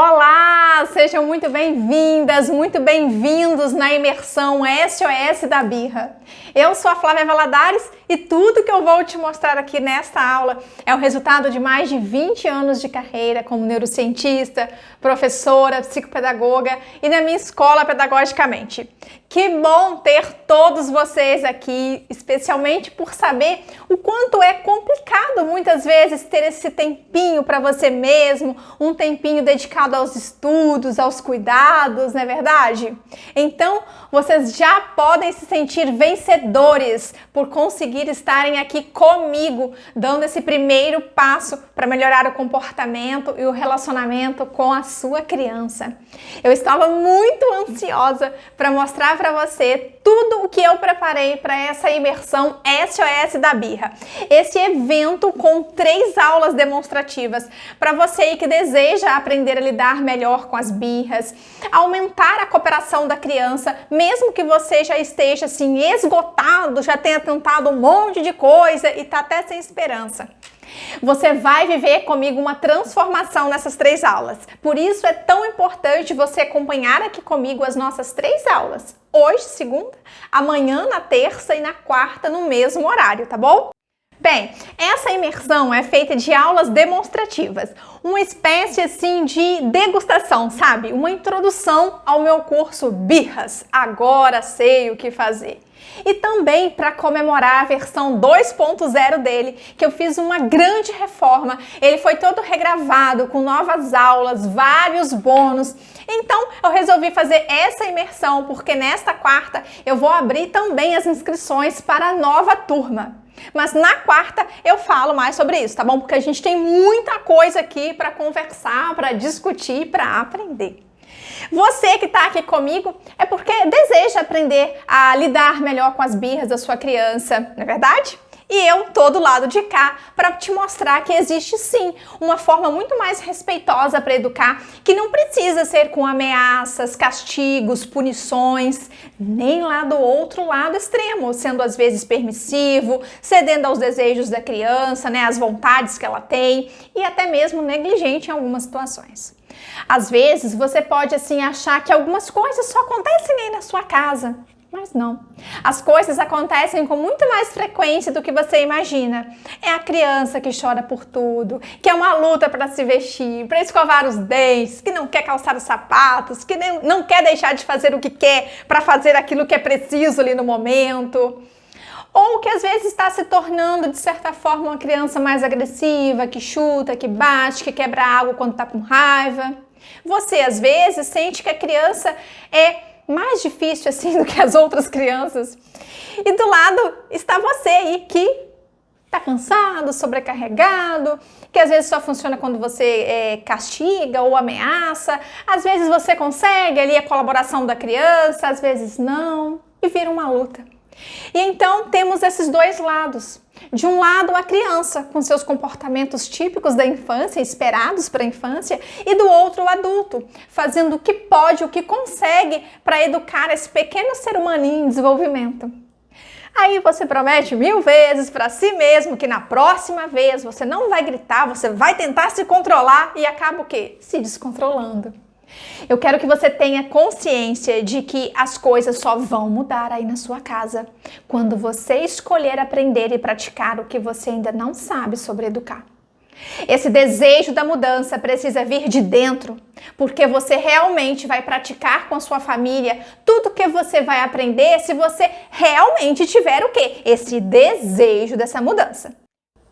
Olá, sejam muito bem-vindas, muito bem-vindos na imersão SOS da Birra. Eu sou a Flávia Valadares e tudo que eu vou te mostrar aqui nesta aula é o resultado de mais de 20 anos de carreira como neurocientista, professora, psicopedagoga e na minha escola pedagogicamente. Que bom ter todos vocês aqui, especialmente por saber o quanto é complicado muitas vezes ter esse tempinho para você mesmo, um tempinho dedicado aos estudos, aos cuidados, não é verdade? Então, vocês já podem se sentir vencedores por conseguir estarem aqui comigo, dando esse primeiro passo para melhorar o comportamento e o relacionamento com a sua criança. Eu estava muito ansiosa para mostrar para você tudo o que eu preparei para essa imersão SOS da Birra. Esse evento com 3 aulas demonstrativas para você aí que deseja aprender a lidar melhor com as birras, aumentar a cooperação da criança, mesmo que você já esteja assim esgotado, já tenha tentado um monte de coisa e está até sem esperança. Você vai viver comigo uma transformação nessas 3 aulas. Por isso é tão importante você acompanhar aqui comigo as nossas 3 aulas. Hoje, segunda, amanhã na terça e na quarta no mesmo horário, tá bom? Bem, essa imersão é feita de aulas demonstrativas, uma espécie assim de degustação, sabe? Uma introdução ao meu curso Birras, agora sei o que fazer. E também para comemorar a versão 2.0 dele, que eu fiz uma grande reforma. Ele foi todo regravado, com novas aulas, vários bônus. Então, eu resolvi fazer essa imersão, porque nesta quarta eu vou abrir também as inscrições para a nova turma. Mas na quarta eu falo mais sobre isso, tá bom? Porque a gente tem muita coisa aqui para conversar, para discutir, para aprender. Você que está aqui comigo é porque deseja aprender a lidar melhor com as birras da sua criança, não é verdade? E eu tô do lado de cá para te mostrar que existe sim uma forma muito mais respeitosa para educar, que não precisa ser com ameaças, castigos, punições, nem lá do outro lado extremo, sendo às vezes permissivo, cedendo aos desejos da criança, né, às vontades que ela tem e até mesmo negligente em algumas situações. Às vezes você pode assim achar que algumas coisas só acontecem aí na sua casa. Mas não. As coisas acontecem com muito mais frequência do que você imagina. É a criança que chora por tudo, que é uma luta para se vestir, para escovar os dentes, que não quer calçar os sapatos, que não quer deixar de fazer o que quer para fazer aquilo que é preciso ali no momento. Ou que às vezes está se tornando, de certa forma, uma criança mais agressiva, que chuta, que bate, que quebra algo quando está com raiva. Você, às vezes, sente que a criança é mais difícil assim do que as outras crianças. E do lado está você aí que está cansado, sobrecarregado, que às vezes só funciona quando você castiga ou ameaça. Às vezes você consegue ali a colaboração da criança, às vezes não, e vira uma luta. E então temos esses 2 lados. De um lado, a criança, com seus comportamentos típicos da infância, esperados para a infância, e do outro, o adulto, fazendo o que pode, o que consegue para educar esse pequeno ser humaninho em desenvolvimento. Aí você promete 1000 vezes para si mesmo que na próxima vez você não vai gritar, você vai tentar se controlar e acaba o quê? Se descontrolando. Eu quero que você tenha consciência de que as coisas só vão mudar aí na sua casa quando você escolher aprender e praticar o que você ainda não sabe sobre educar. Esse desejo da mudança precisa vir de dentro, porque você realmente vai praticar com a sua família tudo que você vai aprender se você realmente tiver o quê? Esse desejo dessa mudança.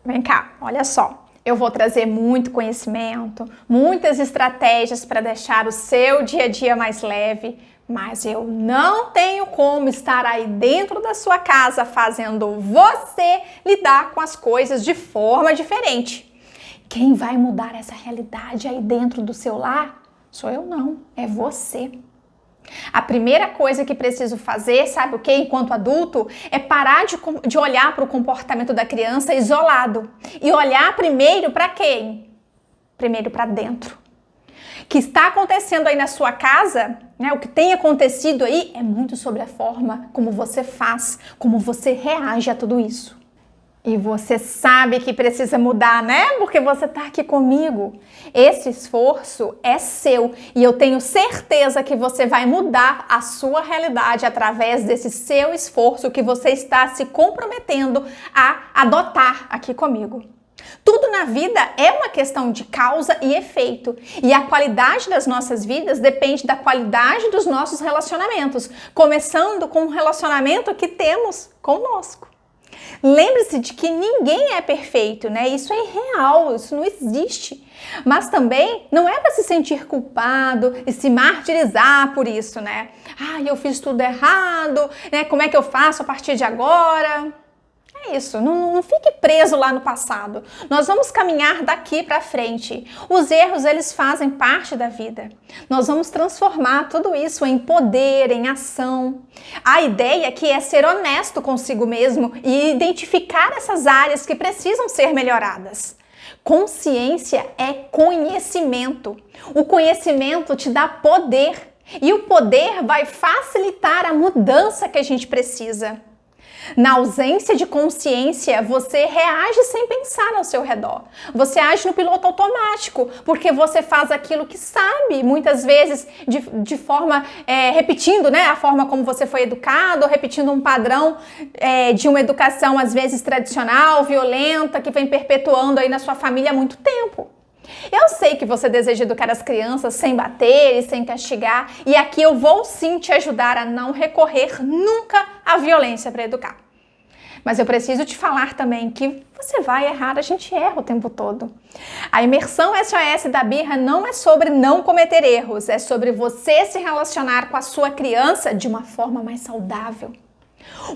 Vem cá, olha só. Eu vou trazer muito conhecimento, muitas estratégias para deixar o seu dia a dia mais leve, mas eu não tenho como estar aí dentro da sua casa fazendo você lidar com as coisas de forma diferente. Quem vai mudar essa realidade aí dentro do seu lar sou eu não, é você. A primeira coisa que preciso fazer, sabe o que, enquanto adulto, é parar de olhar para o comportamento da criança isolado e olhar primeiro para quem? Primeiro para dentro. O que está acontecendo aí na sua casa, né, o que tem acontecido aí é muito sobre a forma como você faz, como você reage a tudo isso. E você sabe que precisa mudar, né? Porque você está aqui comigo. Esse esforço é seu e eu tenho certeza que você vai mudar a sua realidade através desse seu esforço que você está se comprometendo a adotar aqui comigo. Tudo na vida é uma questão de causa e efeito. E a qualidade das nossas vidas depende da qualidade dos nossos relacionamentos, começando com o relacionamento que temos conosco. Lembre-se de que ninguém é perfeito, né? Isso é irreal, isso não existe. Mas também não é para se sentir culpado e se martirizar por isso, né? Ah, eu fiz tudo errado, né? Como é que eu faço a partir de agora? É isso, não fique preso lá no passado. Nós vamos caminhar daqui para frente. Os erros, eles fazem parte da vida. Nós vamos transformar tudo isso em poder, em ação. A ideia aqui é ser honesto consigo mesmo e identificar essas áreas que precisam ser melhoradas. Consciência é conhecimento. O conhecimento te dá poder e o poder vai facilitar a mudança que a gente precisa. Na ausência de consciência, você reage sem pensar ao seu redor. Você age no piloto automático, porque você faz aquilo que sabe, muitas vezes de forma, repetindo, né, a forma como você foi educado, repetindo um padrão de uma educação, às vezes, tradicional, violenta, que vem perpetuando aí na sua família há muito tempo. Eu sei que você deseja educar as crianças sem bater e sem castigar, e aqui eu vou sim te ajudar a não recorrer nunca à violência para educar. Mas eu preciso te falar também que você vai errar, a gente erra o tempo todo. A imersão SOS da Birra não é sobre não cometer erros, é sobre você se relacionar com a sua criança de uma forma mais saudável.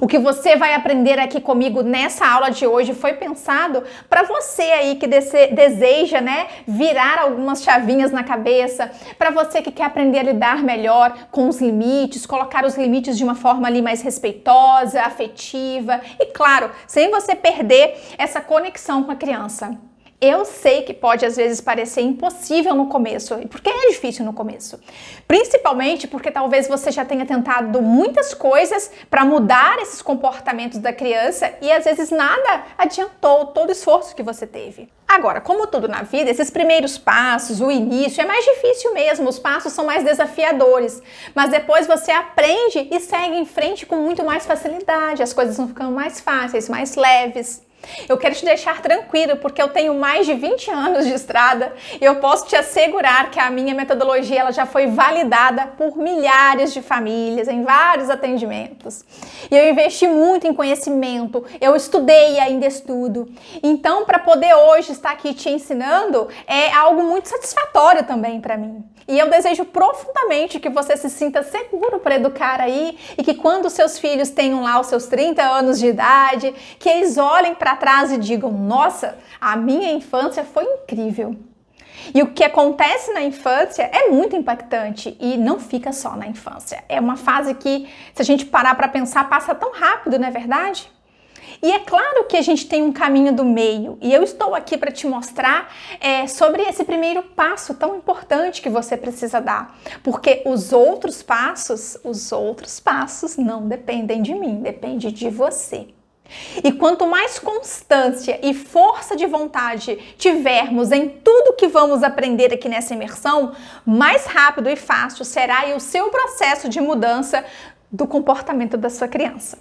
O que você vai aprender aqui comigo nessa aula de hoje foi pensado para você aí que deseja, né, virar algumas chavinhas na cabeça, para você que quer aprender a lidar melhor com os limites, colocar os limites de uma forma ali mais respeitosa, afetiva e, claro, sem você perder essa conexão com a criança. Eu sei que pode às vezes parecer impossível no começo, porque é difícil no começo. Principalmente porque talvez você já tenha tentado muitas coisas para mudar esses comportamentos da criança e às vezes nada adiantou todo o esforço que você teve. Agora, como tudo na vida, esses primeiros passos, o início é mais difícil mesmo, os passos são mais desafiadores, mas depois você aprende e segue em frente com muito mais facilidade, as coisas vão ficando mais fáceis, mais leves. Eu quero te deixar tranquilo porque eu tenho mais de 20 anos de estrada e eu posso te assegurar que a minha metodologia ela já foi validada por milhares de famílias em vários atendimentos. E eu investi muito em conhecimento, eu estudei e ainda estudo. Então, para poder hoje estar aqui te ensinando é algo muito satisfatório também para mim. E eu desejo profundamente que você se sinta seguro para educar aí e que quando seus filhos tenham lá os seus 30 anos de idade, que eles olhem para trás e digam, nossa, a minha infância foi incrível. E o que acontece na infância é muito impactante e não fica só na infância. É uma fase que, se a gente parar para pensar, passa tão rápido, não é verdade? E é claro que a gente tem um caminho do meio e eu estou aqui para te mostrar sobre esse primeiro passo tão importante que você precisa dar, porque os outros passos não dependem de mim, depende de você. E quanto mais constância e força de vontade tivermos em tudo que vamos aprender aqui nessa imersão, mais rápido e fácil será o seu processo de mudança do comportamento da sua criança.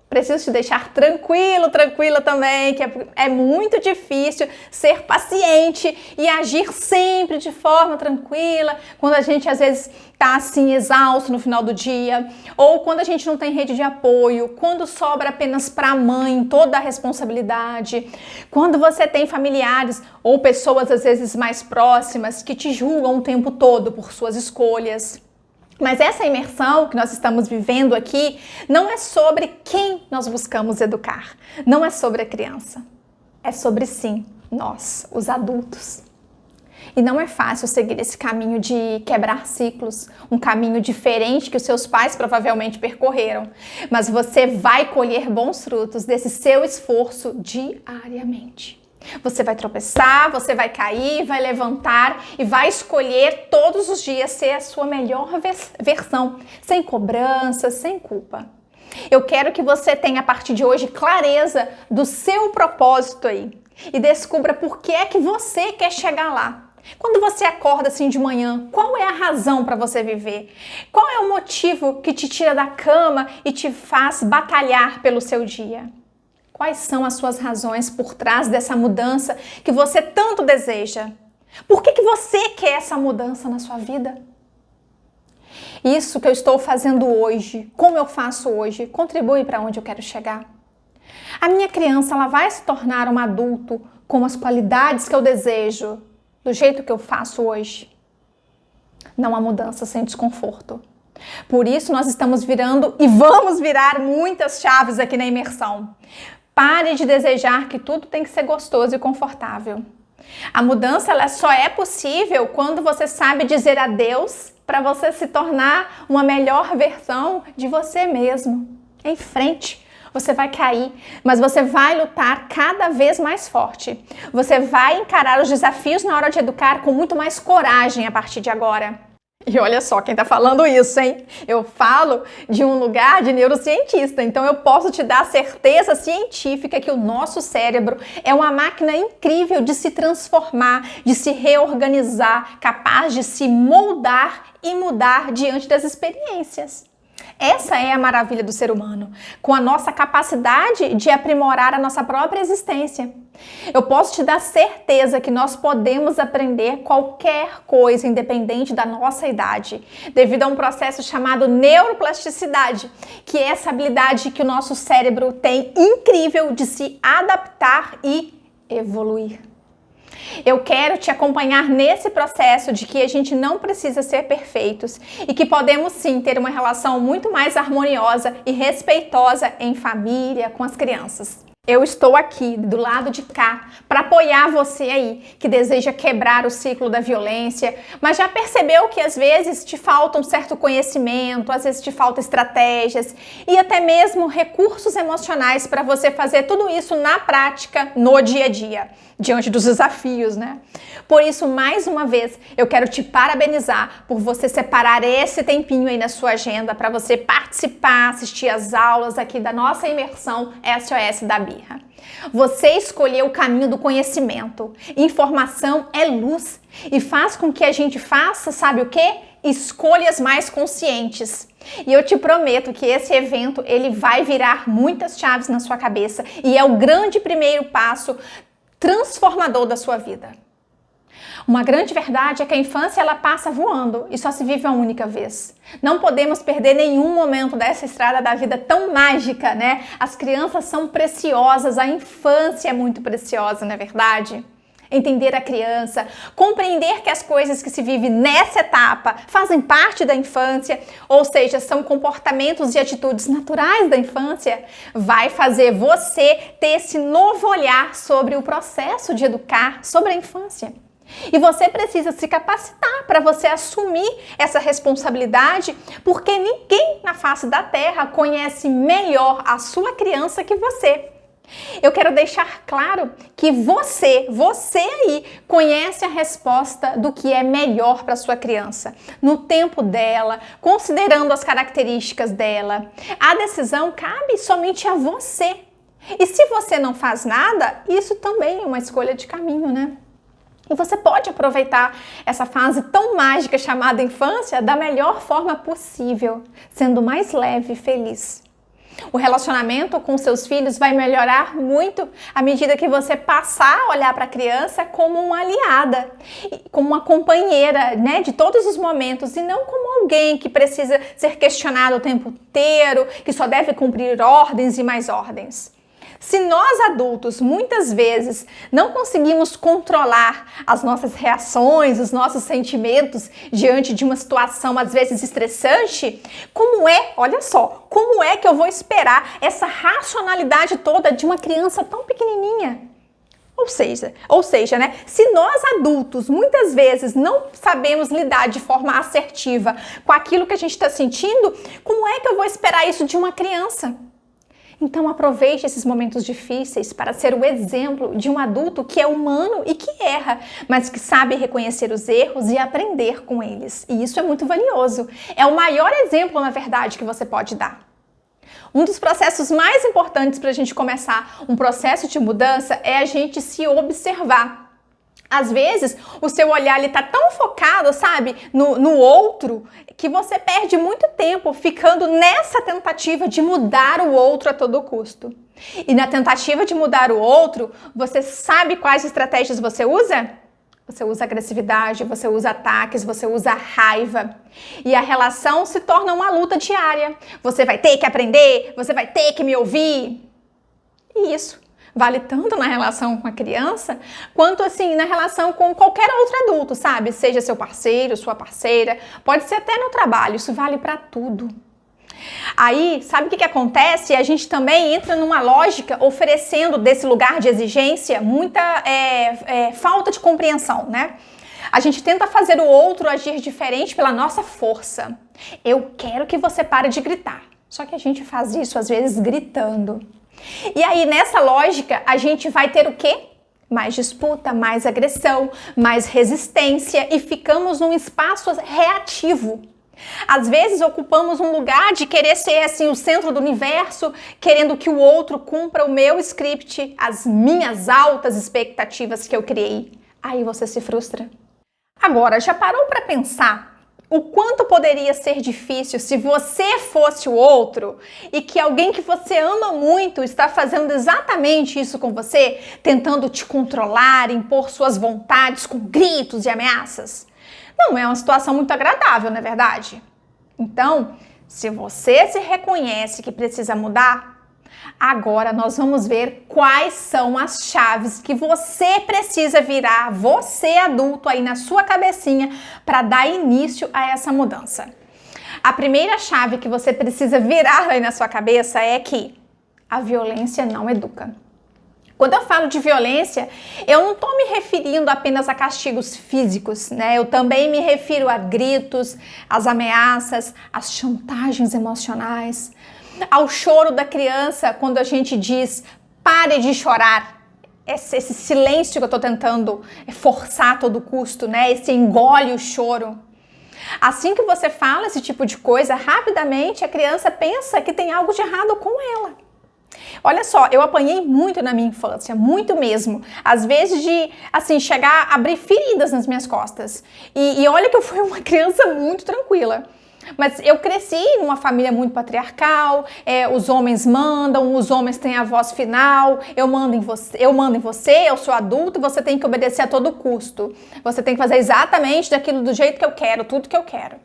Preciso te deixar tranquila também, que é muito difícil ser paciente e agir sempre de forma tranquila, quando a gente às vezes tá assim exausto no final do dia, ou quando a gente não tem rede de apoio, quando sobra apenas para a mãe toda a responsabilidade, quando você tem familiares ou pessoas às vezes mais próximas que te julgam o tempo todo por suas escolhas. Mas essa imersão que nós estamos vivendo aqui não é sobre quem nós buscamos educar, não é sobre a criança, é sobre sim, nós, os adultos. E não é fácil seguir esse caminho de quebrar ciclos, um caminho diferente que os seus pais provavelmente percorreram, mas você vai colher bons frutos desse seu esforço diariamente. Você vai tropeçar, você vai cair, vai levantar e vai escolher todos os dias ser a sua melhor versão, sem cobrança, sem culpa. Eu quero que você tenha a partir de hoje clareza do seu propósito aí e descubra por que é que você quer chegar lá. Quando você acorda assim de manhã, qual é a razão para você viver? Qual é o motivo que te tira da cama e te faz batalhar pelo seu dia? Quais são as suas razões por trás dessa mudança que você tanto deseja? Por que você quer essa mudança na sua vida? Isso que eu estou fazendo hoje, como eu faço hoje, contribui para onde eu quero chegar? A minha criança, ela vai se tornar um adulto com as qualidades que eu desejo, do jeito que eu faço hoje? Não há mudança sem desconforto. Por isso nós estamos virando e vamos virar muitas chaves aqui na imersão. Pare de desejar que tudo tem que ser gostoso e confortável. A mudança ela só é possível quando você sabe dizer adeus para você se tornar uma melhor versão de você mesmo. Em frente. Você vai cair, mas você vai lutar cada vez mais forte. Você vai encarar os desafios na hora de educar com muito mais coragem a partir de agora. E olha só quem tá falando isso, hein? Eu falo de um lugar de neurocientista, então eu posso te dar a certeza científica que o nosso cérebro é uma máquina incrível de se transformar, de se reorganizar, capaz de se moldar e mudar diante das experiências. Essa é a maravilha do ser humano, com a nossa capacidade de aprimorar a nossa própria existência. Eu posso te dar certeza que nós podemos aprender qualquer coisa, independente da nossa idade, devido a um processo chamado neuroplasticidade, que é essa habilidade que o nosso cérebro tem incrível de se adaptar e evoluir. Eu quero te acompanhar nesse processo de que a gente não precisa ser perfeitos e que podemos sim ter uma relação muito mais harmoniosa e respeitosa em família, com as crianças. Eu estou aqui do lado de cá para apoiar você aí que deseja quebrar o ciclo da violência, mas já percebeu que às vezes te falta um certo conhecimento, às vezes te falta estratégias e até mesmo recursos emocionais para você fazer tudo isso na prática, no dia a dia, diante dos desafios, né? Por isso, mais uma vez, eu quero te parabenizar por você separar esse tempinho aí na sua agenda para você participar, assistir às aulas aqui da nossa imersão SOS da Birra. Você escolheu o caminho do conhecimento. Informação é luz e faz com que a gente faça, sabe o quê? Escolhas mais conscientes. E eu te prometo que esse evento ele vai virar muitas chaves na sua cabeça e é o grande primeiro passo transformador da sua vida. Uma grande verdade é que a infância ela passa voando e só se vive uma única vez. Não podemos perder nenhum momento dessa estrada da vida tão mágica, né? As crianças são preciosas, a infância é muito preciosa, não é verdade? Entender a criança, compreender que as coisas que se vive nessa etapa fazem parte da infância, ou seja, são comportamentos e atitudes naturais da infância, vai fazer você ter esse novo olhar sobre o processo de educar, sobre a infância. E você precisa se capacitar para você assumir essa responsabilidade, porque ninguém na face da Terra conhece melhor a sua criança que você. Eu quero deixar claro que você aí conhece a resposta do que é melhor para sua criança, no tempo dela, considerando as características dela. A decisão cabe somente a você. E se você não faz nada, isso também é uma escolha de caminho, né? E você pode aproveitar essa fase tão mágica chamada infância da melhor forma possível, sendo mais leve e feliz. O relacionamento com seus filhos vai melhorar muito à medida que você passar a olhar para a criança como uma aliada, como uma companheira, né, de todos os momentos e não como alguém que precisa ser questionado o tempo inteiro, que só deve cumprir ordens e mais ordens. Se nós adultos muitas vezes não conseguimos controlar as nossas reações, os nossos sentimentos diante de uma situação às vezes estressante, olha só, como é que eu vou esperar essa racionalidade toda de uma criança tão pequenininha? Ou seja, né? Se nós adultos muitas vezes não sabemos lidar de forma assertiva com aquilo que a gente está sentindo, como é que eu vou esperar isso de uma criança? Então aproveite esses momentos difíceis para ser o exemplo de um adulto que é humano e que erra, mas que sabe reconhecer os erros e aprender com eles. E isso é muito valioso. É o maior exemplo, na verdade, que você pode dar. Um dos processos mais importantes para a gente começar um processo de mudança é a gente se observar. Às vezes, o seu olhar está tão focado, sabe, no outro, que você perde muito tempo ficando nessa tentativa de mudar o outro a todo custo. E na tentativa de mudar o outro, você sabe quais estratégias você usa? Você usa agressividade, você usa ataques, você usa raiva. E a relação se torna uma luta diária. Você vai ter que aprender, você vai ter que me ouvir. E isso vale tanto na relação com a criança, quanto assim na relação com qualquer outro adulto, sabe? Seja seu parceiro, sua parceira, pode ser até no trabalho, isso vale para tudo. Aí, sabe o que acontece? A gente também entra numa lógica oferecendo desse lugar de exigência muita falta de compreensão, né? A gente tenta fazer o outro agir diferente pela nossa força. Eu quero que você pare de gritar. Só que a gente faz isso, às vezes, gritando. E aí, nessa lógica, a gente vai ter o quê? Mais disputa, mais agressão, mais resistência e ficamos num espaço reativo. Às vezes ocupamos um lugar de querer ser assim o centro do universo, querendo que o outro cumpra o meu script, as minhas altas expectativas que eu criei. Aí você se frustra. Agora, já parou para pensar o quanto poderia ser difícil se você fosse o outro e que alguém que você ama muito está fazendo exatamente isso com você, tentando te controlar, impor suas vontades com gritos e ameaças? Não é uma situação muito agradável, não é verdade? Então, se você se reconhece que precisa mudar, agora nós vamos ver quais são as chaves que você precisa virar, você adulto aí na sua cabecinha, para dar início a essa mudança. A primeira chave que você precisa virar aí na sua cabeça é que a violência não educa. Quando eu falo de violência, eu não estou me referindo apenas a castigos físicos, né? Eu também me refiro a gritos, às ameaças, às chantagens emocionais, ao choro da criança quando a gente diz pare de chorar. Esse silêncio que eu estou tentando forçar a todo custo, né? Esse engole o choro. Assim que você fala esse tipo de coisa, rapidamente a criança pensa que tem algo de errado com ela. Olha só, eu apanhei muito na minha infância, muito mesmo. Às vezes de, assim, chegar a abrir feridas nas minhas costas. E olha que eu fui uma criança muito tranquila. Mas eu cresci numa família muito patriarcal, os homens mandam, os homens têm a voz final, eu mando em você, eu sou adulto e você tem que obedecer a todo custo. Você tem que fazer exatamente daquilo do jeito que eu quero, tudo que eu quero.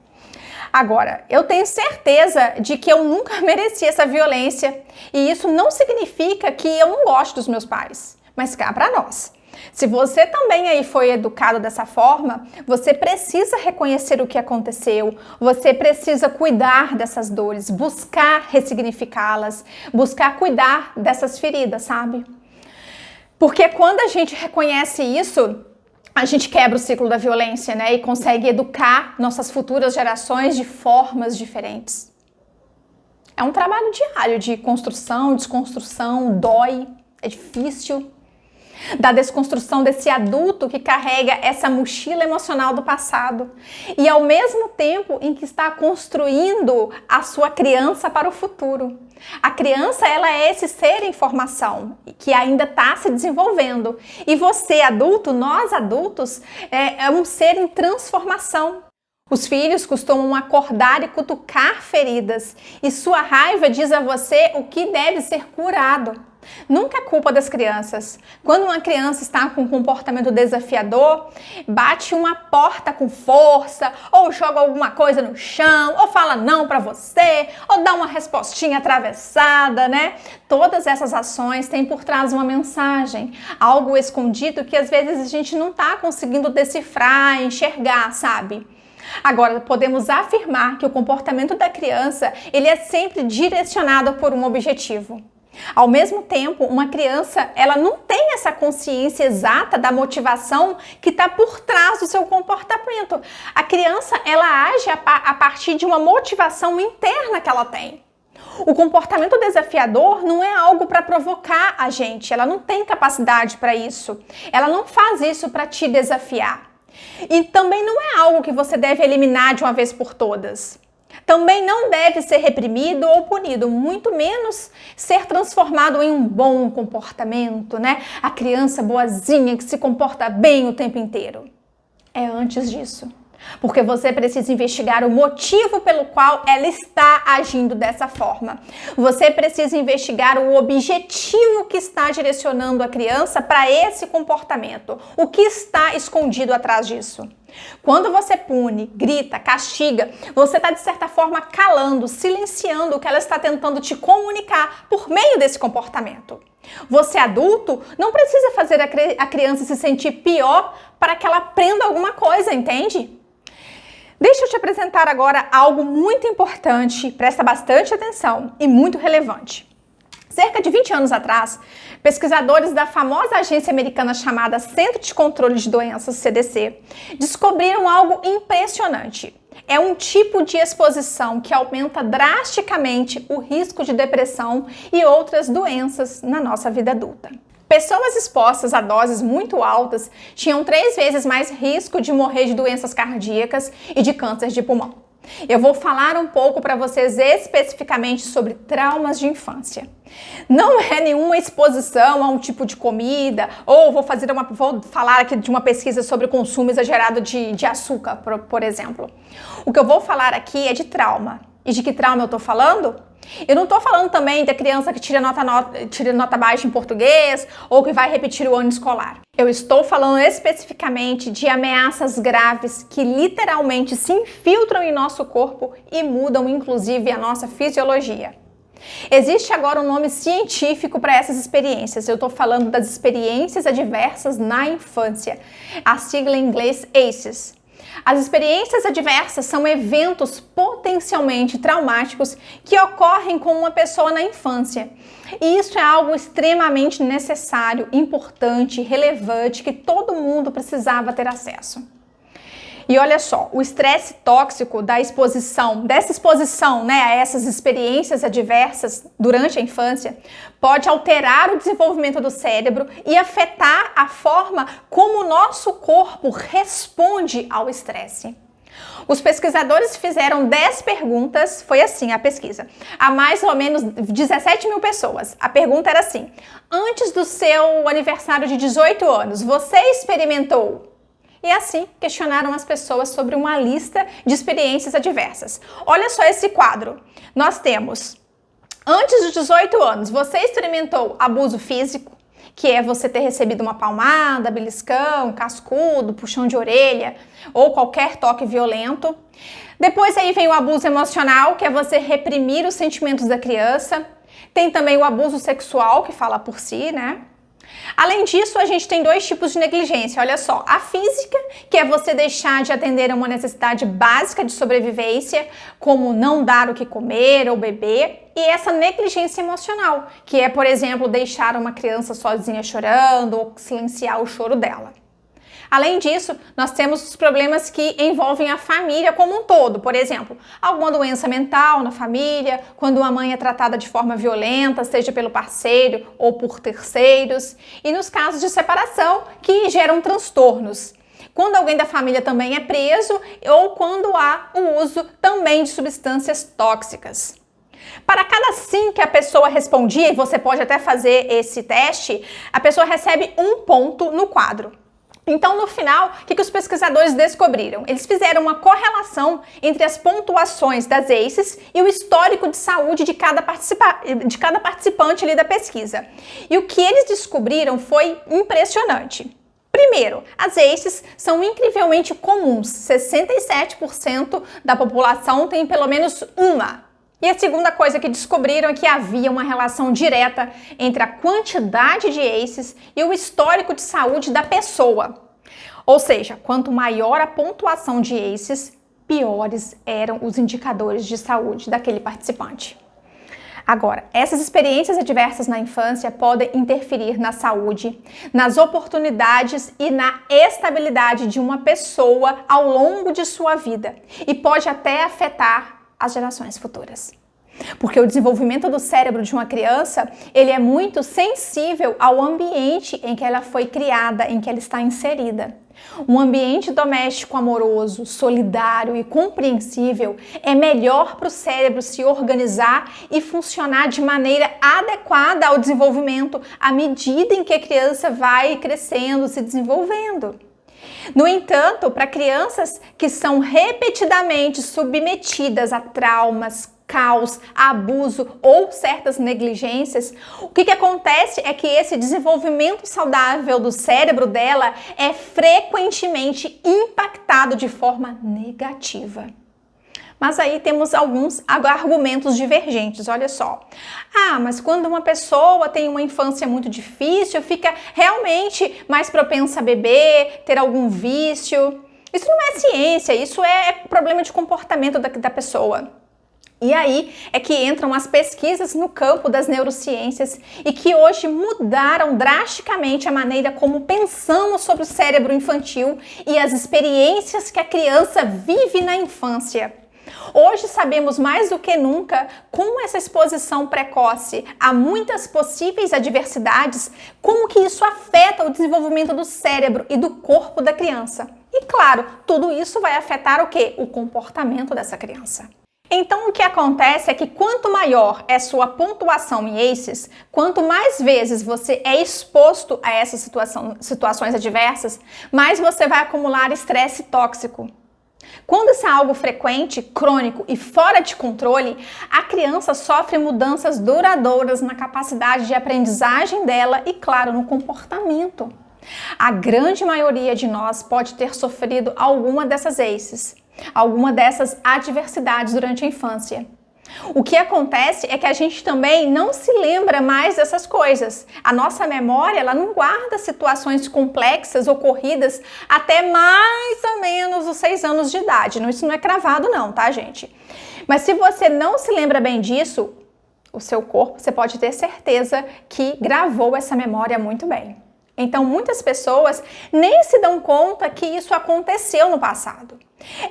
Agora, eu tenho certeza de que eu nunca mereci essa violência e isso não significa que eu não gosto dos meus pais, mas cá para nós. Se você também aí foi educado dessa forma, você precisa reconhecer o que aconteceu, você precisa cuidar dessas dores, buscar ressignificá-las, buscar cuidar dessas feridas, sabe? Porque quando a gente reconhece isso, a gente quebra o ciclo da violência, né? E consegue educar nossas futuras gerações de formas diferentes. É um trabalho diário de construção, desconstrução, dói, é difícil. Da desconstrução desse adulto que carrega essa mochila emocional do passado e ao mesmo tempo em que está construindo a sua criança para o futuro. A criança, ela é esse ser em formação que ainda está se desenvolvendo e você adulto, nós adultos, é um ser em transformação. Os filhos costumam acordar e cutucar feridas e sua raiva diz a você o que deve ser curado. Nunca é culpa das crianças. Quando uma criança está com um comportamento desafiador, bate uma porta com força, ou joga alguma coisa no chão, ou fala não para você, ou dá uma respostinha atravessada, né? Todas essas ações têm por trás uma mensagem, algo escondido que às vezes a gente não está conseguindo decifrar, enxergar, sabe? Agora, podemos afirmar que o comportamento da criança, ele é sempre direcionado por um objetivo. Ao mesmo tempo, uma criança, ela não tem essa consciência exata da motivação que está por trás do seu comportamento. A criança, ela age a partir de uma motivação interna que ela tem. O comportamento desafiador não é algo para provocar a gente, ela não tem capacidade para isso. Ela não faz isso para te desafiar. E também não é algo que você deve eliminar de uma vez por todas. Também não deve ser reprimido ou punido, muito menos ser transformado em um bom comportamento, né? A criança boazinha que se comporta bem o tempo inteiro. É antes disso. Porque você precisa investigar o motivo pelo qual ela está agindo dessa forma. Você precisa investigar o objetivo que está direcionando a criança para esse comportamento. O que está escondido atrás disso? Quando você pune, grita, castiga, você está de certa forma calando, silenciando o que ela está tentando te comunicar por meio desse comportamento. Você, adulto, não precisa fazer a criança se sentir pior para que ela aprenda alguma coisa, entende? Deixa eu te apresentar agora algo muito importante, presta bastante atenção e muito relevante. Cerca de 20 anos atrás, pesquisadores da famosa agência americana chamada Centro de Controle de Doenças, CDC, descobriram algo impressionante. É um tipo de exposição que aumenta drasticamente o risco de depressão e outras doenças na nossa vida adulta. Pessoas expostas a doses muito altas tinham 3 vezes mais risco de morrer de doenças cardíacas e de câncer de pulmão. Eu vou falar um pouco para vocês especificamente sobre traumas de infância. Não é nenhuma exposição a um tipo de comida, ou vou falar aqui de uma pesquisa sobre o consumo exagerado de açúcar, por exemplo. O que eu vou falar aqui é de trauma. E de que trauma eu estou falando? Eu não estou falando também da criança que tira nota baixa em português ou que vai repetir o ano escolar. Eu estou falando especificamente de ameaças graves que literalmente se infiltram em nosso corpo e mudam inclusive a nossa fisiologia. Existe agora um nome científico para essas experiências. Eu estou falando das experiências adversas na infância. A sigla em inglês ACEs. As experiências adversas são eventos potencialmente traumáticos que ocorrem com uma pessoa na infância. E isso é algo extremamente necessário, importante, relevante, que todo mundo precisava ter acesso. E olha só, o estresse tóxico dessa exposição, a essas experiências adversas durante a infância, pode alterar o desenvolvimento do cérebro e afetar a forma como o nosso corpo responde ao estresse. Os pesquisadores fizeram 10 perguntas, foi assim a pesquisa, a mais ou menos 17 mil pessoas. A pergunta era assim: antes do seu aniversário de 18 anos, você experimentou? E assim questionaram as pessoas sobre uma lista de experiências adversas. Olha só esse quadro. Nós temos, antes dos 18 anos, você experimentou abuso físico, que é você ter recebido uma palmada, beliscão, cascudo, puxão de orelha ou qualquer toque violento. Depois aí vem o abuso emocional, que é você reprimir os sentimentos da criança. Tem também o abuso sexual, que fala por si, né? Além disso, a gente tem 2 tipos de negligência, olha só, a física, que é você deixar de atender a uma necessidade básica de sobrevivência, como não dar o que comer ou beber, e essa negligência emocional, que é, por exemplo, deixar uma criança sozinha chorando ou silenciar o choro dela. Além disso, nós temos os problemas que envolvem a família como um todo. Por exemplo, alguma doença mental na família, quando uma mãe é tratada de forma violenta, seja pelo parceiro ou por terceiros. E nos casos de separação, que geram transtornos. Quando alguém da família também é preso ou quando há o uso também de substâncias tóxicas. Para cada sim que a pessoa respondia, e você pode até fazer esse teste, a pessoa recebe 1 ponto no quadro. Então, no final, o que os pesquisadores descobriram? Eles fizeram uma correlação entre as pontuações das ACEs e o histórico de saúde de cada participante ali da pesquisa. E o que eles descobriram foi impressionante. Primeiro, as ACEs são incrivelmente comuns. 67% da população tem pelo menos uma. E a segunda coisa que descobriram é que havia uma relação direta entre a quantidade de ACEs e o histórico de saúde da pessoa. Ou seja, quanto maior a pontuação de ACEs, piores eram os indicadores de saúde daquele participante. Agora, essas experiências adversas na infância podem interferir na saúde, nas oportunidades e na estabilidade de uma pessoa ao longo de sua vida e pode até afetar as gerações futuras. Porque o desenvolvimento do cérebro de uma criança, ele é muito sensível ao ambiente em que ela foi criada, em que ela está inserida. Um ambiente doméstico amoroso, solidário e compreensível é melhor para o cérebro se organizar e funcionar de maneira adequada ao desenvolvimento à medida em que a criança vai crescendo, se desenvolvendo. No entanto, para crianças que são repetidamente submetidas a traumas, caos, abuso ou certas negligências, o que acontece é que esse desenvolvimento saudável do cérebro dela é frequentemente impactado de forma negativa. Mas aí temos alguns argumentos divergentes, olha só. Mas quando uma pessoa tem uma infância muito difícil, fica realmente mais propensa a beber, ter algum vício. Isso não é ciência, isso é problema de comportamento da pessoa. E aí é que entram as pesquisas no campo das neurociências e que hoje mudaram drasticamente a maneira como pensamos sobre o cérebro infantil e as experiências que a criança vive na infância. Hoje sabemos mais do que nunca como essa exposição precoce a muitas possíveis adversidades, como que isso afeta o desenvolvimento do cérebro e do corpo da criança. E claro, tudo isso vai afetar o quê? O comportamento dessa criança. Então, o que acontece é que quanto maior é sua pontuação em ACEs, quanto mais vezes você é exposto a essas situações adversas, mais você vai acumular estresse tóxico. Quando isso é algo frequente, crônico e fora de controle, a criança sofre mudanças duradouras na capacidade de aprendizagem dela e, claro, no comportamento. A grande maioria de nós pode ter sofrido alguma dessas ACEs, alguma dessas adversidades durante a infância. O que acontece é que a gente também não se lembra mais dessas coisas. A nossa memória, ela não guarda situações complexas ocorridas até mais ou menos os 6 anos de idade. Isso não é cravado não, tá, gente? Mas se você não se lembra bem disso, o seu corpo, você pode ter certeza que gravou essa memória muito bem. Então, muitas pessoas nem se dão conta que isso aconteceu no passado.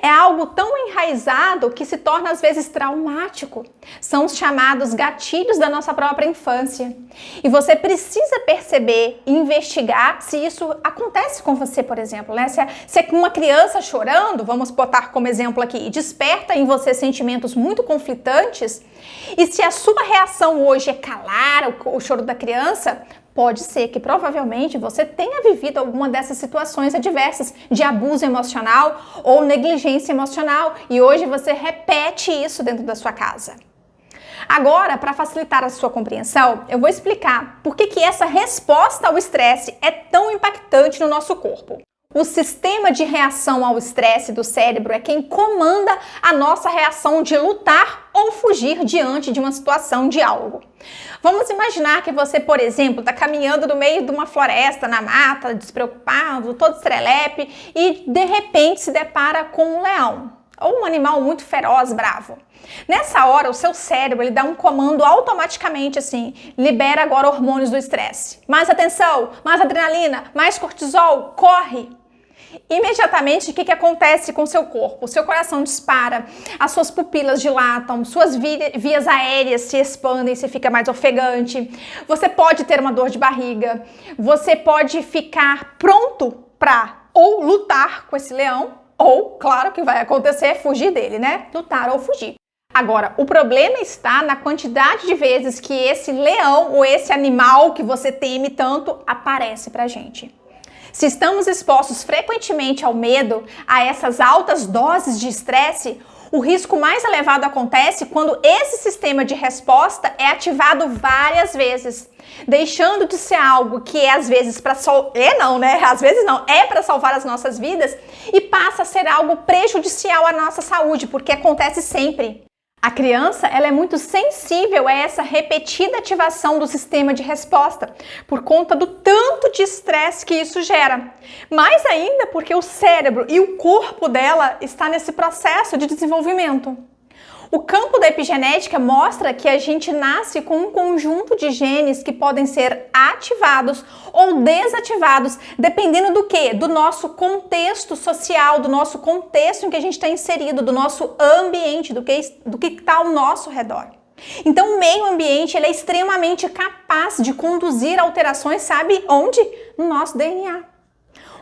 É algo tão enraizado que se torna às vezes traumático. São os chamados gatilhos da nossa própria infância. E você precisa perceber e investigar se isso acontece com você, por exemplo, né? Se é uma criança chorando, vamos botar como exemplo aqui, desperta em você sentimentos muito conflitantes, e se a sua reação hoje é calar o choro da criança, pode ser que provavelmente você tenha vivido alguma dessas situações adversas de abuso emocional ou negligência emocional e hoje você repete isso dentro da sua casa. Agora, para facilitar a sua compreensão, eu vou explicar por que essa resposta ao estresse é tão impactante no nosso corpo. O sistema de reação ao estresse do cérebro é quem comanda a nossa reação de lutar ou fugir diante de uma situação de algo. Vamos imaginar que você, por exemplo, está caminhando no meio de uma floresta, na mata, despreocupado, todo estrelepe, e de repente se depara com um leão, ou um animal muito feroz, bravo. Nessa hora, o seu cérebro ele dá um comando automaticamente assim, libera agora hormônios do estresse. Mais atenção, mais adrenalina, mais cortisol, corre! Imediatamente, o que acontece com o seu corpo? O seu coração dispara, as suas pupilas dilatam, suas vias aéreas se expandem, você fica mais ofegante, você pode ter uma dor de barriga, você pode ficar pronto para ou lutar com esse leão, ou, claro, o que vai acontecer é fugir dele, né? Lutar ou fugir. Agora, o problema está na quantidade de vezes que esse leão ou esse animal que você teme tanto aparece pra gente. Se estamos expostos frequentemente ao medo, a essas altas doses de estresse, o risco mais elevado acontece quando esse sistema de resposta é ativado várias vezes, deixando de ser algo que é às vezes para é para salvar as nossas vidas e passa a ser algo prejudicial à nossa saúde, porque acontece sempre. A criança, ela é muito sensível a essa repetida ativação do sistema de resposta, por conta do tanto de estresse que isso gera. Mais ainda porque o cérebro e o corpo dela está nesse processo de desenvolvimento. O campo da epigenética mostra que a gente nasce com um conjunto de genes que podem ser ativados ou desativados, dependendo do quê? Do nosso contexto social, do nosso contexto em que a gente está inserido, do nosso ambiente, do que está ao nosso redor. Então, o meio ambiente ele é extremamente capaz de conduzir alterações, sabe onde? No nosso DNA.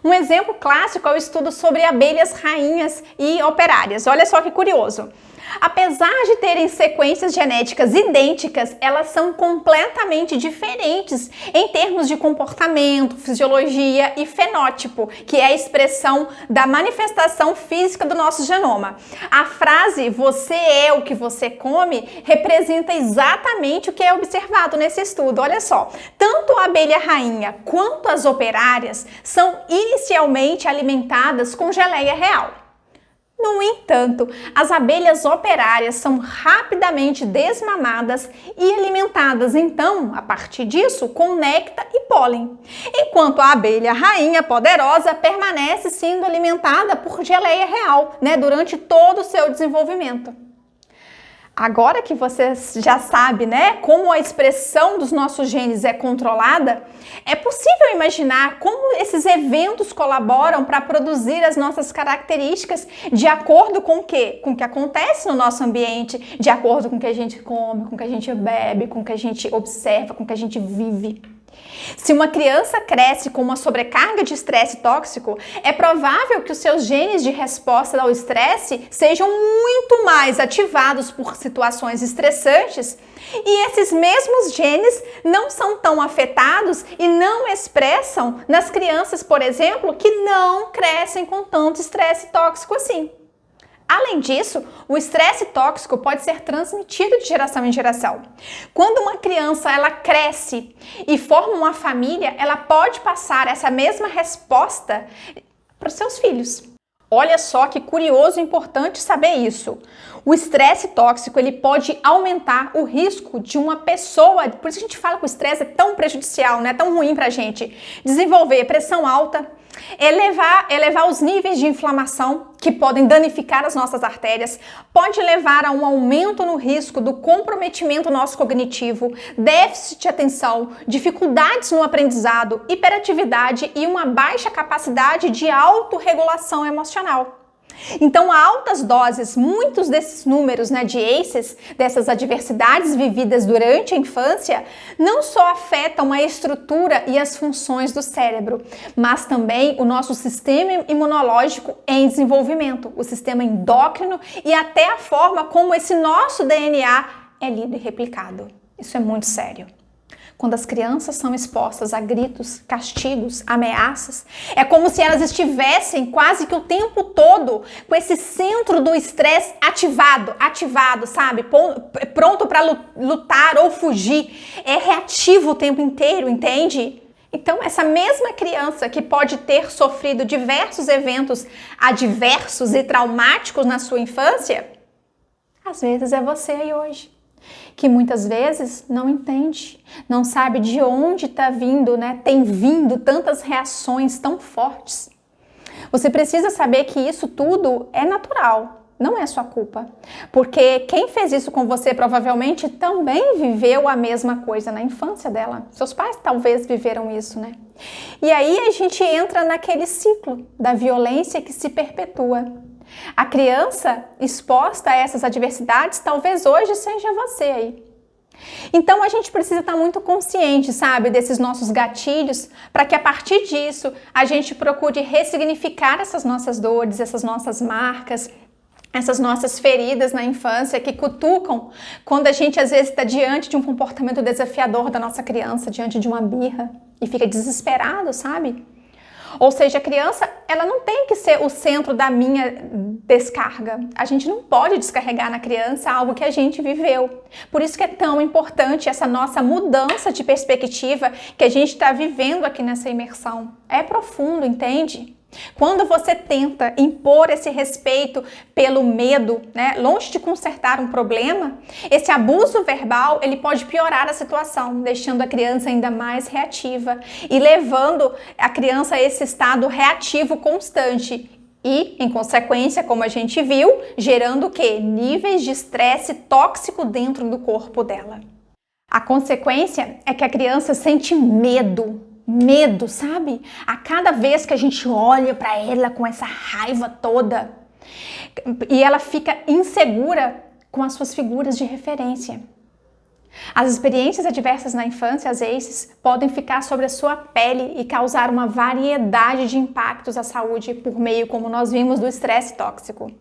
Um exemplo clássico é o estudo sobre abelhas rainhas e operárias. Olha só que curioso. Apesar de terem sequências genéticas idênticas, elas são completamente diferentes em termos de comportamento, fisiologia e fenótipo, que é a expressão da manifestação física do nosso genoma. A frase "você é o que você come" representa exatamente o que é observado nesse estudo. Olha só, tanto a abelha rainha quanto as operárias são inicialmente alimentadas com geleia real. No entanto, as abelhas operárias são rapidamente desmamadas e alimentadas, então, a partir disso, com néctar e pólen, enquanto a abelha rainha poderosa permanece sendo alimentada por geleia real, durante todo o seu desenvolvimento. Agora que você já sabe, como a expressão dos nossos genes é controlada, é possível imaginar como esses eventos colaboram para produzir as nossas características de acordo com o quê? Com o que acontece no nosso ambiente, de acordo com o que a gente come, com o que a gente bebe, com o que a gente observa, com o que a gente vive. Se uma criança cresce com uma sobrecarga de estresse tóxico, é provável que os seus genes de resposta ao estresse sejam muito mais ativados por situações estressantes, e esses mesmos genes não são tão afetados e não expressam nas crianças, por exemplo, que não crescem com tanto estresse tóxico assim. Além disso, o estresse tóxico pode ser transmitido de geração em geração. Quando uma criança ela cresce e forma uma família, ela pode passar essa mesma resposta para os seus filhos. Olha só que curioso e importante saber isso. O estresse tóxico ele pode aumentar o risco de uma pessoa, por isso a gente fala que o estresse é tão prejudicial, tão ruim para a gente, desenvolver pressão alta, elevar os níveis de inflamação que podem danificar as nossas artérias, pode levar a um aumento no risco do comprometimento nosso cognitivo, déficit de atenção, dificuldades no aprendizado, hiperatividade e uma baixa capacidade de autorregulação emocional. Então, a altas doses, muitos desses números de ACEs, dessas adversidades vividas durante a infância, não só afetam a estrutura e as funções do cérebro, mas também o nosso sistema imunológico em desenvolvimento, o sistema endócrino e até a forma como esse nosso DNA é lido e replicado. Isso é muito sério. Quando as crianças são expostas a gritos, castigos, ameaças, é como se elas estivessem quase que o tempo todo com esse centro do estresse ativado, sabe? Pronto para lutar ou fugir. É reativo o tempo inteiro, entende? Então, essa mesma criança que pode ter sofrido diversos eventos adversos e traumáticos na sua infância, às vezes é você aí hoje, que muitas vezes não entende, não sabe de onde está vindo, tem vindo tantas reações tão fortes. Você precisa saber que isso tudo é natural, não é sua culpa, porque quem fez isso com você provavelmente também viveu a mesma coisa na infância dela. Seus pais talvez viveram isso, E aí a gente entra naquele ciclo da violência que se perpetua. A criança exposta a essas adversidades talvez hoje seja você aí. Então a gente precisa estar muito consciente, sabe, desses nossos gatilhos, para que a partir disso a gente procure ressignificar essas nossas dores, essas nossas marcas, essas nossas feridas na infância que cutucam quando a gente às vezes está diante de um comportamento desafiador da nossa criança, diante de uma birra e fica desesperado, sabe? Ou seja, a criança, ela não tem que ser o centro da minha descarga. A gente não pode descarregar na criança algo que a gente viveu. Por isso que é tão importante essa nossa mudança de perspectiva que a gente está vivendo aqui nessa imersão. É profundo, entende? Quando você tenta impor esse respeito pelo medo, longe de consertar um problema, esse abuso verbal ele pode piorar a situação, deixando a criança ainda mais reativa e levando a criança a esse estado reativo constante e, em consequência, como a gente viu, gerando o quê? Níveis de estresse tóxico dentro do corpo dela. A consequência é que a criança sente medo, sabe? A cada vez que a gente olha para ela com essa raiva toda e ela fica insegura com as suas figuras de referência. As experiências adversas na infância, às vezes, podem ficar sobre a sua pele e causar uma variedade de impactos à saúde por meio, como nós vimos, do estresse tóxico.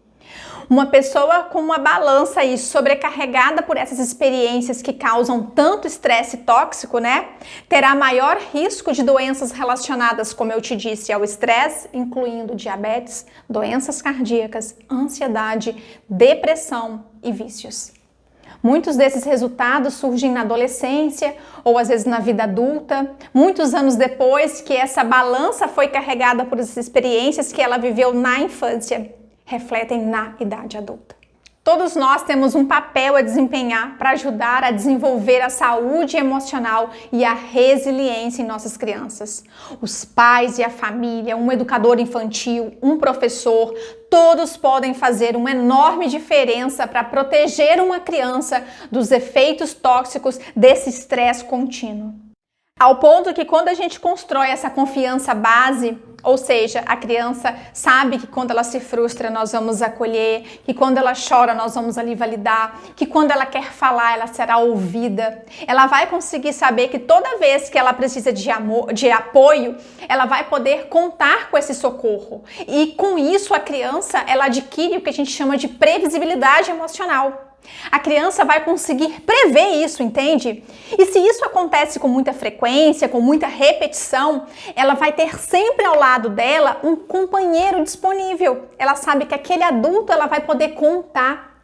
Uma pessoa com uma balança aí sobrecarregada por essas experiências que causam tanto estresse tóxico, né, terá maior risco de doenças relacionadas, como eu te disse, ao estresse, incluindo diabetes, doenças cardíacas, ansiedade, depressão e vícios. Muitos desses resultados surgem na adolescência ou às vezes na vida adulta, muitos anos depois que essa balança foi carregada por essas experiências que ela viveu na infância, refletem na idade adulta. Todos nós temos um papel a desempenhar para ajudar a desenvolver a saúde emocional e a resiliência em nossas crianças. Os pais e a família, um educador infantil, um professor, todos podem fazer uma enorme diferença para proteger uma criança dos efeitos tóxicos desse estresse contínuo. Ao ponto que quando a gente constrói essa confiança base, ou seja, a criança sabe que quando ela se frustra nós vamos acolher, que quando ela chora nós vamos ali validar, que quando ela quer falar ela será ouvida, ela vai conseguir saber que toda vez que ela precisa de amor, de apoio, ela vai poder contar com esse socorro. E com isso a criança ela adquire o que a gente chama de previsibilidade emocional. A criança vai conseguir prever isso, entende? E se isso acontece com muita frequência, com muita repetição, ela vai ter sempre ao lado dela um companheiro disponível. Ela sabe que aquele adulto ela vai poder contar.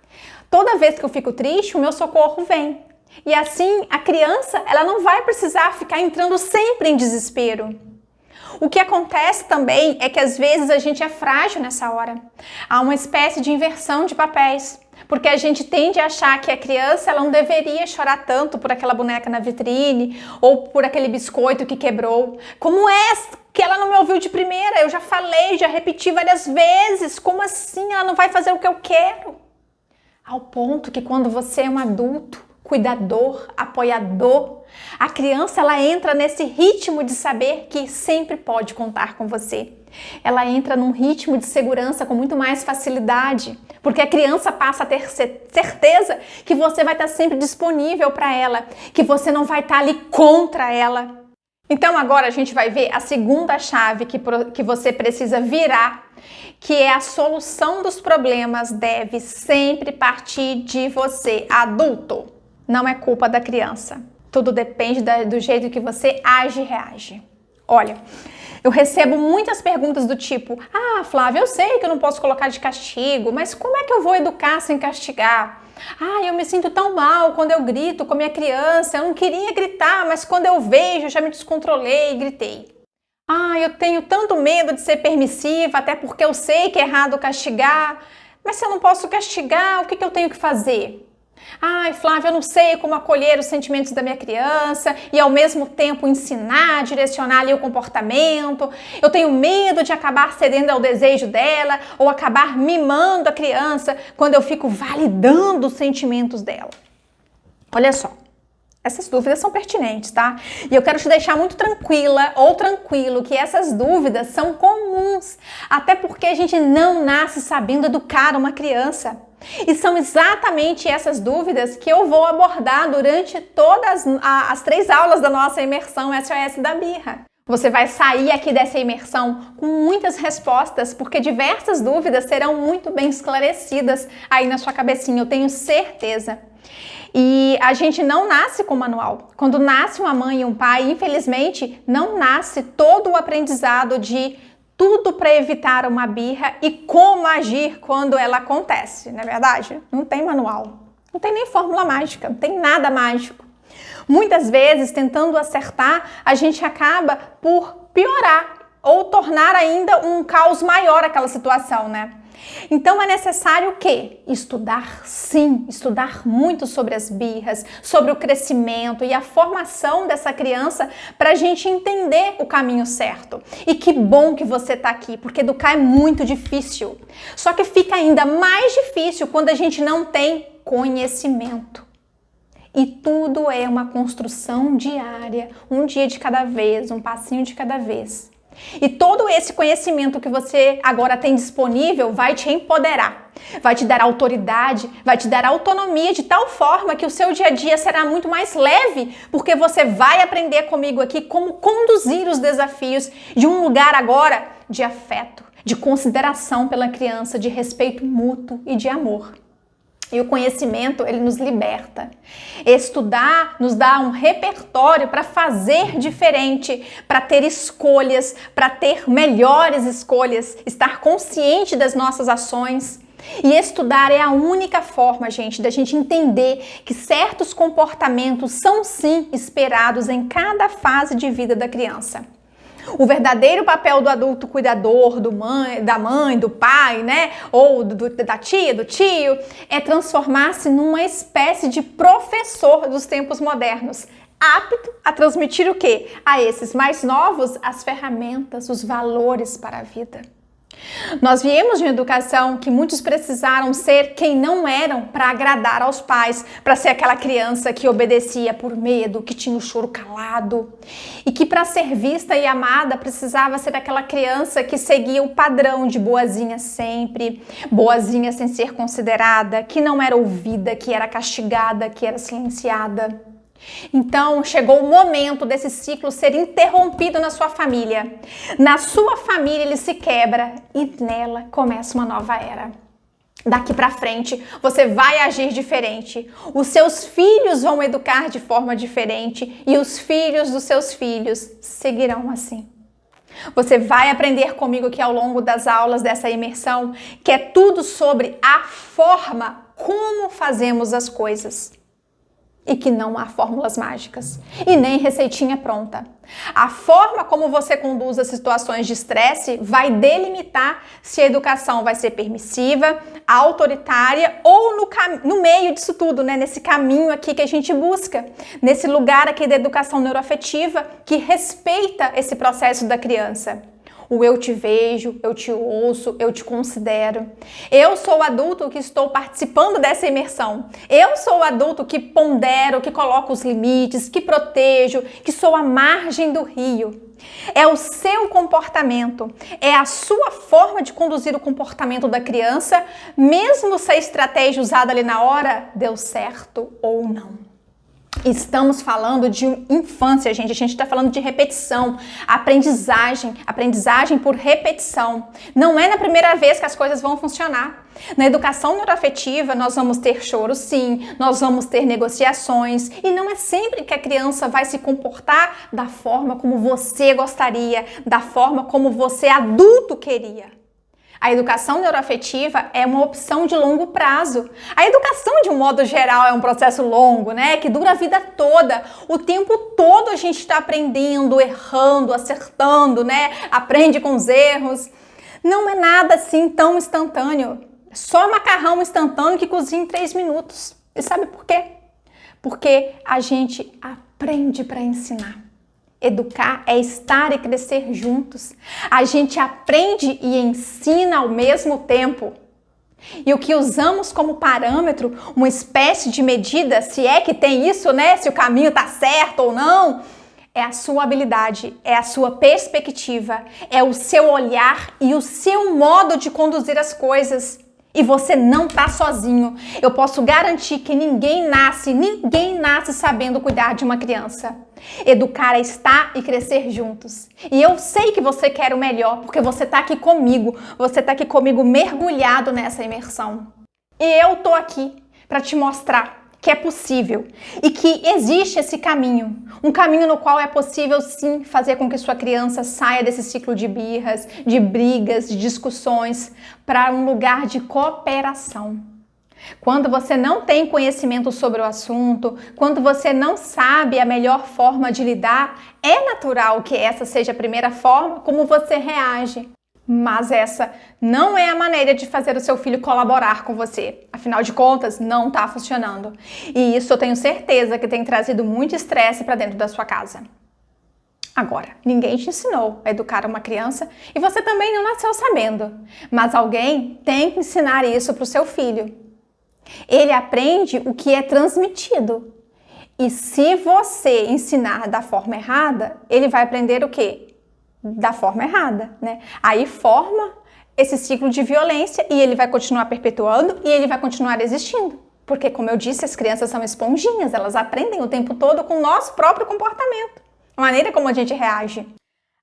Toda vez que eu fico triste, o meu socorro vem. E assim, a criança ela não vai precisar ficar entrando sempre em desespero. O que acontece também é que às vezes a gente é frágil nessa hora. Há uma espécie de inversão de papéis. Porque a gente tende a achar que a criança ela não deveria chorar tanto por aquela boneca na vitrine ou por aquele biscoito que quebrou. Como é que ela não me ouviu de primeira? Eu já falei, já repeti várias vezes. Como assim ela não vai fazer o que eu quero? Ao ponto que quando você é um adulto, cuidador, apoiador, a criança ela entra nesse ritmo de saber que sempre pode contar com você. Ela entra num ritmo de segurança com muito mais facilidade, porque a criança passa a ter certeza que você vai estar sempre disponível para ela, que você não vai estar ali contra ela. Então agora a gente vai ver a segunda chave que você precisa virar, que é a solução dos problemas deve sempre partir de você, adulto. Não é culpa da criança. Tudo depende do jeito que você age e reage. Olha, eu recebo muitas perguntas do tipo: ah, Flávia, eu sei que eu não posso colocar de castigo, mas como é que eu vou educar sem castigar? Ah, eu me sinto tão mal quando eu grito com a minha criança, eu não queria gritar, mas quando eu vejo, eu já me descontrolei e gritei. Ah, eu tenho tanto medo de ser permissiva, até porque eu sei que é errado castigar, mas se eu não posso castigar, o que eu tenho que fazer? Ai, Flávia, eu não sei como acolher os sentimentos da minha criança e ao mesmo tempo ensinar, direcionar ali o comportamento. Eu tenho medo de acabar cedendo ao desejo dela ou acabar mimando a criança quando eu fico validando os sentimentos dela. Olha só, essas dúvidas são pertinentes, tá? E eu quero te deixar muito tranquila ou tranquilo que essas dúvidas são comuns, até porque a gente não nasce sabendo educar uma criança. E são exatamente essas dúvidas que eu vou abordar durante todas as 3 aulas da nossa imersão SOS da Birra. Você vai sair aqui dessa imersão com muitas respostas, porque diversas dúvidas serão muito bem esclarecidas aí na sua cabecinha, eu tenho certeza. E a gente não nasce com manual. Quando nasce uma mãe e um pai, infelizmente, não nasce todo o aprendizado de tudo para evitar uma birra e como agir quando ela acontece, não é verdade? Não tem manual, não tem nem fórmula mágica, não tem nada mágico. Muitas vezes, tentando acertar, a gente acaba por piorar ou tornar ainda um caos maior aquela situação, né? Então é necessário o quê? Estudar, sim, estudar muito sobre as birras, sobre o crescimento e a formação dessa criança para a gente entender o caminho certo. E que bom que você está aqui, porque educar é muito difícil. Só que fica ainda mais difícil quando a gente não tem conhecimento. E tudo é uma construção diária, um dia de cada vez, um passinho de cada vez. E todo esse conhecimento que você agora tem disponível vai te empoderar, vai te dar autoridade, vai te dar autonomia de tal forma que o seu dia a dia será muito mais leve, porque você vai aprender comigo aqui como conduzir os desafios de um lugar agora de afeto, de consideração pela criança, de respeito mútuo e de amor. E o conhecimento, ele nos liberta. Estudar nos dá um repertório para fazer diferente, para ter escolhas, para ter melhores escolhas, estar consciente das nossas ações. E estudar é a única forma, gente, da gente entender que certos comportamentos são sim esperados em cada fase de vida da criança. O verdadeiro papel do adulto cuidador, da mãe, do pai, né? Ou da tia, do tio, é transformar-se numa espécie de professor dos tempos modernos, apto a transmitir o quê? A esses mais novos as ferramentas, os valores para a vida. Nós viemos de uma educação que muitos precisaram ser quem não eram para agradar aos pais, para ser aquela criança que obedecia por medo, que tinha o choro calado e que para ser vista e amada precisava ser aquela criança que seguia o padrão de boazinha sempre, boazinha sem ser considerada, que não era ouvida, que era castigada, que era silenciada. Então, chegou o momento desse ciclo ser interrompido na sua família. Na sua família ele se quebra e nela começa uma nova era. Daqui pra frente, você vai agir diferente. Os seus filhos vão educar de forma diferente e os filhos dos seus filhos seguirão assim. Você vai aprender comigo aqui ao longo das aulas dessa imersão, que é tudo sobre a forma como fazemos as coisas. E que não há fórmulas mágicas e nem receitinha pronta. A forma como você conduz as situações de estresse vai delimitar se a educação vai ser permissiva, autoritária ou no meio disso tudo, né? Nesse caminho aqui que a gente busca, nesse lugar aqui da educação neuroafetiva que respeita esse processo da criança. O eu te vejo, eu te ouço, eu te considero. Eu sou o adulto que estou participando dessa imersão. Eu sou o adulto que pondero, que coloco os limites, que protejo, que sou a margem do rio. É o seu comportamento, é a sua forma de conduzir o comportamento da criança, mesmo se a estratégia usada ali na hora deu certo ou não. Estamos falando de infância, gente. A gente está falando de repetição, aprendizagem por repetição. Não é na primeira vez que as coisas vão funcionar. Na educação neuroafetiva, nós vamos ter choro sim, nós vamos ter negociações e não é sempre que a criança vai se comportar da forma como você gostaria, da forma como você adulto queria. A educação neuroafetiva é uma opção de longo prazo. A educação, de um modo geral, é um processo longo, né? Que dura a vida toda. O tempo todo a gente está aprendendo, errando, acertando, né? Aprende com os erros. Não é nada assim tão instantâneo. É só macarrão instantâneo que cozinha em 3 minutos. E sabe por quê? Porque a gente aprende para ensinar. Educar é estar e crescer juntos. A gente aprende e ensina ao mesmo tempo. E o que usamos como parâmetro, uma espécie de medida, se é que tem isso, né? Se o caminho está certo ou não, é a sua habilidade, é a sua perspectiva, é o seu olhar e o seu modo de conduzir as coisas. E você não está sozinho. Eu posso garantir que ninguém nasce sabendo cuidar de uma criança. Educar é estar e crescer juntos. E eu sei que você quer o melhor, porque você está aqui comigo. Você está aqui comigo mergulhado nessa imersão. E eu tô aqui para te mostrar que é possível e que existe esse caminho. Um caminho no qual é possível sim fazer com que sua criança saia desse ciclo de birras, de brigas, de discussões para um lugar de cooperação. Quando você não tem conhecimento sobre o assunto, quando você não sabe a melhor forma de lidar, é natural que essa seja a primeira forma como você reage. Mas essa não é a maneira de fazer o seu filho colaborar com você. Afinal de contas, não está funcionando. E isso eu tenho certeza que tem trazido muito estresse para dentro da sua casa. Agora, ninguém te ensinou a educar uma criança e você também não nasceu sabendo. Mas alguém tem que ensinar isso para o seu filho. Ele aprende o que é transmitido. E se você ensinar da forma errada, ele vai aprender o quê? da forma errada, né? Aí forma esse ciclo de violência e ele vai continuar perpetuando e ele vai continuar existindo. Porque, como eu disse, as crianças são esponjinhas, elas aprendem o tempo todo com o nosso próprio comportamento, a maneira como a gente reage.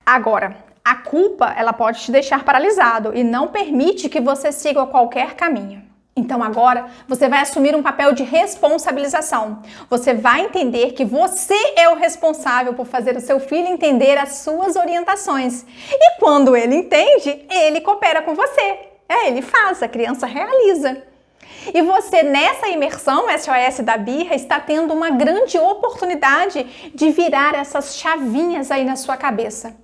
Agora, a culpa, ela pode te deixar paralisado e não permite que você siga qualquer caminho. Então agora você vai assumir um papel de responsabilização. Você vai entender que você é o responsável por fazer o seu filho entender as suas orientações. E quando ele entende, ele coopera com você. Ele faz, a criança realiza. E você, nessa imersão SOS da Birra, está tendo uma grande oportunidade de virar essas chavinhas aí na sua cabeça.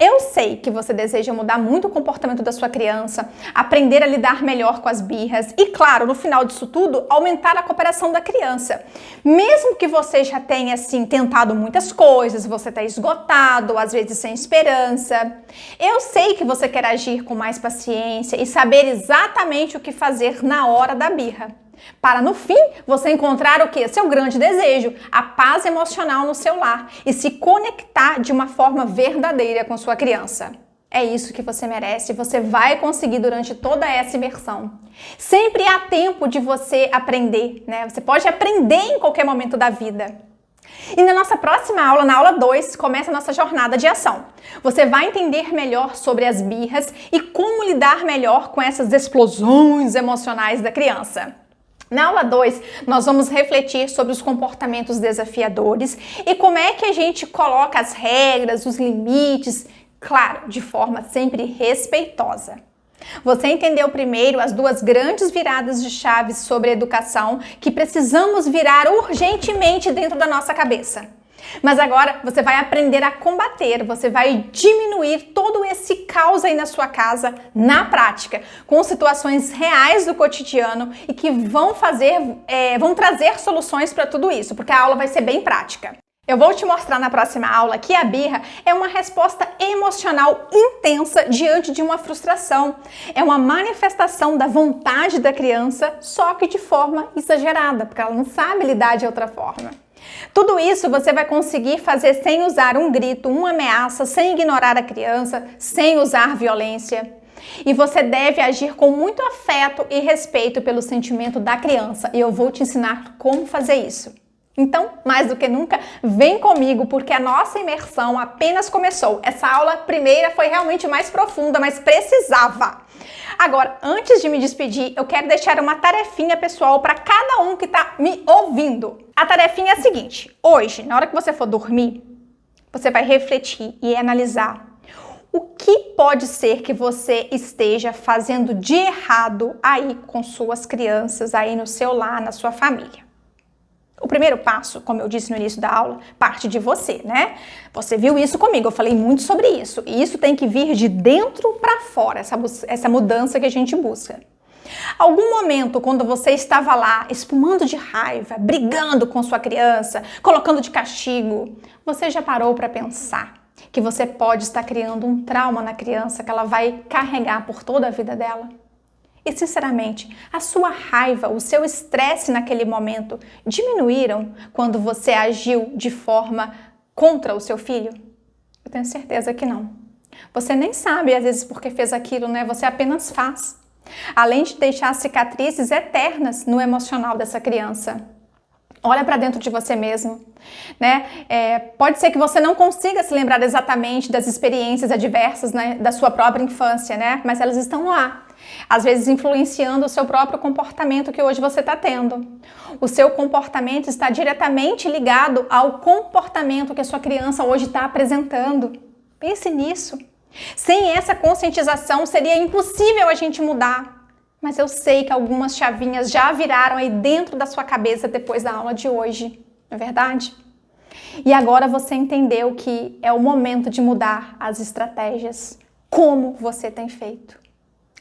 Eu sei que você deseja mudar muito o comportamento da sua criança, aprender a lidar melhor com as birras e, claro, no final disso tudo, aumentar a cooperação da criança. Mesmo que você já tenha, assim, tentado muitas coisas, você está esgotado, às vezes sem esperança. Eu sei que você quer agir com mais paciência e saber exatamente o que fazer na hora da birra. Para no fim você encontrar o que? Seu grande desejo, a paz emocional no seu lar e se conectar de uma forma verdadeira com sua criança. É isso que você merece, você vai conseguir durante toda essa imersão. Sempre há tempo de você aprender, né? Você pode aprender em qualquer momento da vida. E na nossa próxima aula, na aula 2, começa a nossa jornada de ação. Você vai entender melhor sobre as birras e como lidar melhor com essas explosões emocionais da criança. Na aula 2, nós vamos refletir sobre os comportamentos desafiadores e como é que a gente coloca as regras, os limites, claro, de forma sempre respeitosa. Você entendeu primeiro as duas grandes viradas de chaves sobre a educação que precisamos virar urgentemente dentro da nossa cabeça. Mas agora você vai aprender a combater, você vai diminuir todo esse caos aí na sua casa, na prática, com situações reais do cotidiano e que vão trazer soluções para tudo isso, porque a aula vai ser bem prática. Eu vou te mostrar na próxima aula que a birra é uma resposta emocional intensa diante de uma frustração. É uma manifestação da vontade da criança, só que de forma exagerada, porque ela não sabe lidar de outra forma. Tudo isso você vai conseguir fazer sem usar um grito, uma ameaça, sem ignorar a criança, sem usar violência. E você deve agir com muito afeto e respeito pelo sentimento da criança. E eu vou te ensinar como fazer isso. Então, mais do que nunca, vem comigo, porque a nossa imersão apenas começou. Essa aula primeira foi realmente mais profunda, mas precisava. Agora, antes de me despedir, eu quero deixar uma tarefinha pessoal para cada um que está me ouvindo. A tarefinha é a seguinte: hoje, na hora que você for dormir, você vai refletir e analisar o que pode ser que você esteja fazendo de errado aí com suas crianças, aí no seu lar, na sua família. O primeiro passo, como eu disse no início da aula, parte de você, né? Você viu isso comigo, eu falei muito sobre isso. E isso tem que vir de dentro para fora, essa mudança que a gente busca. Algum momento, quando você estava lá, espumando de raiva, brigando com sua criança, colocando de castigo, você já parou para pensar que você pode estar criando um trauma na criança que ela vai carregar por toda a vida dela? E, sinceramente, a sua raiva, o seu estresse naquele momento diminuíram quando você agiu de forma contra o seu filho? Eu tenho certeza que não. Você nem sabe, às vezes, por que fez aquilo, né? Você apenas faz. Além de deixar cicatrizes eternas no emocional dessa criança. Olha para dentro de você mesmo, né? Pode ser que você não consiga se lembrar exatamente das experiências adversas, né, da sua própria infância, né? Mas elas estão lá. Às vezes influenciando o seu próprio comportamento que hoje você está tendo. O seu comportamento está diretamente ligado ao comportamento que a sua criança hoje está apresentando. Pense nisso. Sem essa conscientização seria impossível a gente mudar. Mas eu sei que algumas chavinhas já viraram aí dentro da sua cabeça depois da aula de hoje, não é verdade? E agora você entendeu que é o momento de mudar as estratégias, como você tem feito.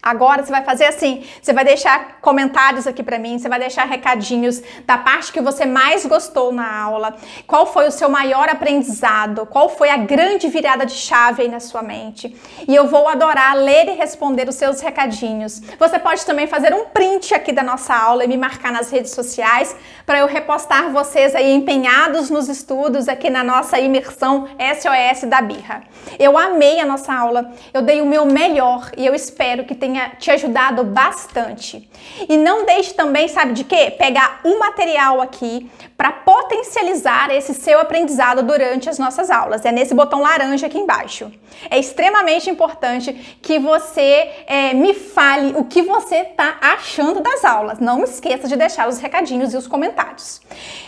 Agora você vai fazer assim, você vai deixar comentários aqui pra mim, você vai deixar recadinhos da parte que você mais gostou na aula, qual foi o seu maior aprendizado, qual foi a grande virada de chave aí na sua mente. E eu vou adorar ler e responder os seus recadinhos. Você pode também fazer um print aqui da nossa aula e me marcar nas redes sociais para eu repostar vocês aí empenhados nos estudos aqui na nossa imersão SOS da Birra. Eu amei a nossa aula, eu dei o meu melhor e eu espero que tenha te ajudado bastante. E não deixe também, sabe de quê? Pegar o material aqui para potencializar esse seu aprendizado durante as nossas aulas. É nesse botão laranja aqui embaixo. É extremamente importante que você me fale o que você está achando das aulas. Não esqueça de deixar os recadinhos e os comentários.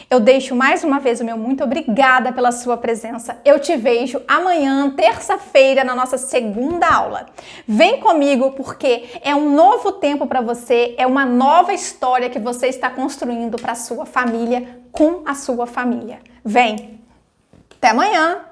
Eu deixo mais uma vez o meu muito obrigada pela sua presença. Eu te vejo amanhã, terça-feira, na nossa segunda aula. Vem comigo porque é um novo tempo para você, é uma nova história que você está construindo para a sua família, com a sua família. Vem! Até amanhã!